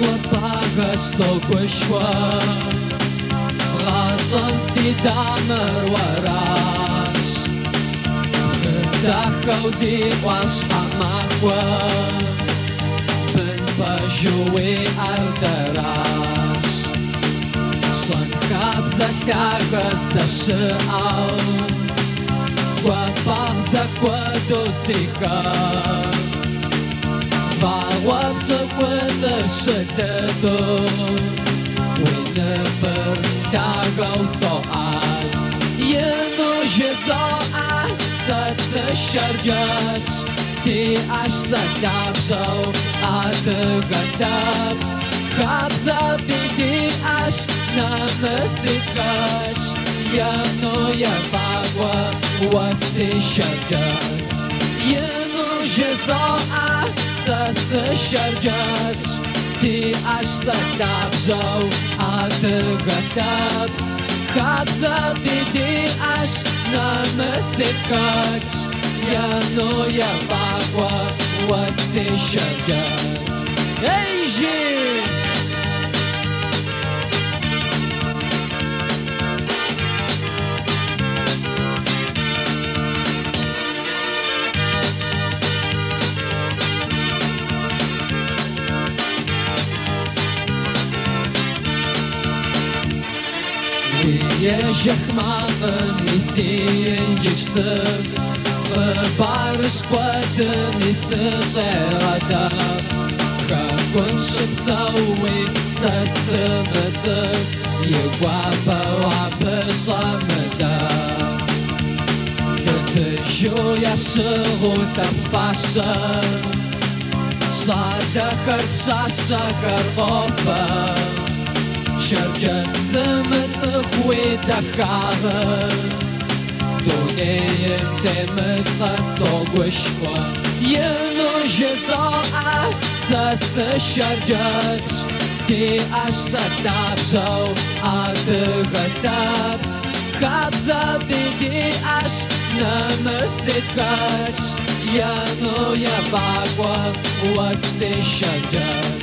وطاغش صوق وشوار غاصم سيدامر وراش داخل دي واصحى مخوار بن بجوي أردراش صنكاب زكاغز دشعال وفاز دكوادو سيخار فاوابزك ودشتدو ونبر تاغو سؤال ينو جزاء سس الشرجس سي اش سدابزو ادغداب خابزا بيدي اش نمسكاش ينو يفاقوا وسي شرجس ينو جزاء سس الشرجس سي اش سدابزو ادغداب خابزا بيدي اش نمسكاش ينو يفاقوا وسي شرجس ايجي Ежех мамам и синьгичтым Барыш квадым и сыжерадам Хакун шипсауи сасымыдым Егуапа уапы шамыдам Кытыжу яшыгу тапашым Шадахар шашахар опам Şerkesimi tıkvi dakar Duneyim temikha soğuşva Yenu jiza'a sası şerkes Si aşsa tabzau adı gıdab Kabza bidi aş namısit kaç Yenu yabagwa vasi şerkes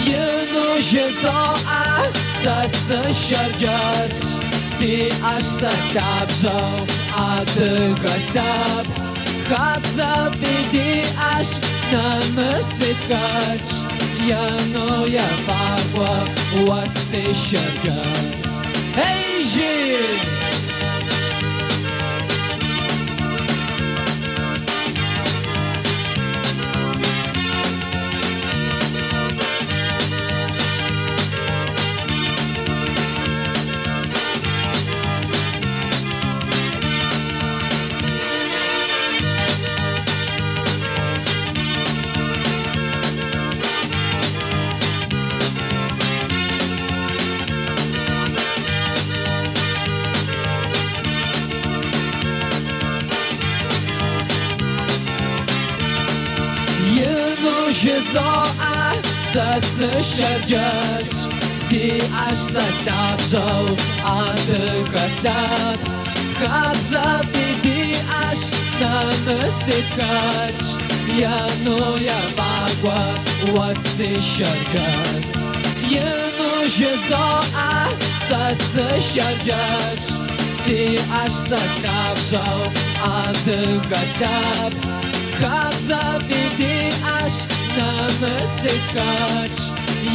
Yenu jiza'a sası şerkes Si aşsa tabzau adı gıdab Kabza bidi aş namısit kaç Yenu yabagwa vasi şerkes Hey Jim! جزاء سس شرجس سي أشسا تابزو أدغداد خابزا بيدي أش نمسكاش ينو يباقوا وسي شرجس ينو جزاء سس شرجس سي أشسا تابزو أدغداد خابزا بيدي أش نمسكاش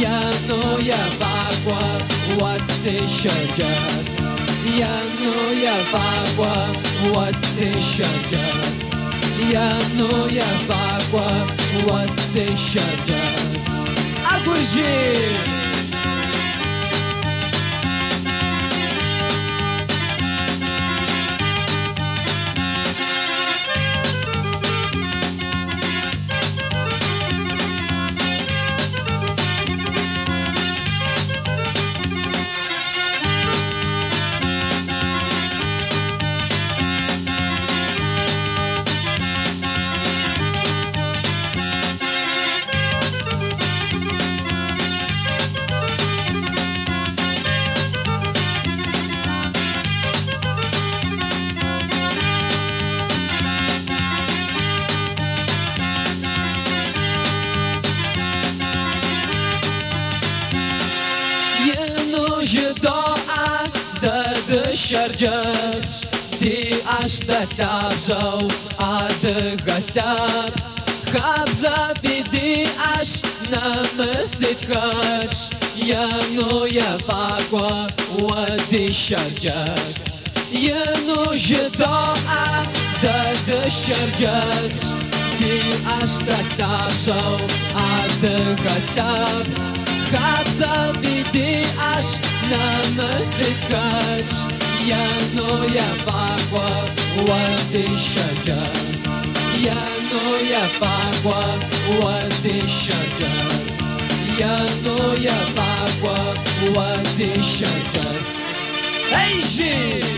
ينو يباقوا وسي شرجس ينو يباقوا وسي شرجس ينو يباقوا وسي شرجس أقوجي širdžias, di aš tatažau atgatat, Habzabidi aš namasikaš, Janoja vakwa wadi širdžias, Janu židoa dada širdžias, di aš tatažau atgatat, Habzabidi aš namasikaš, Janoja vakwa wadi širdžias, Janoja vakwa wadi širdžias, Janoja vakwa wadi širdžias. Ei, gente!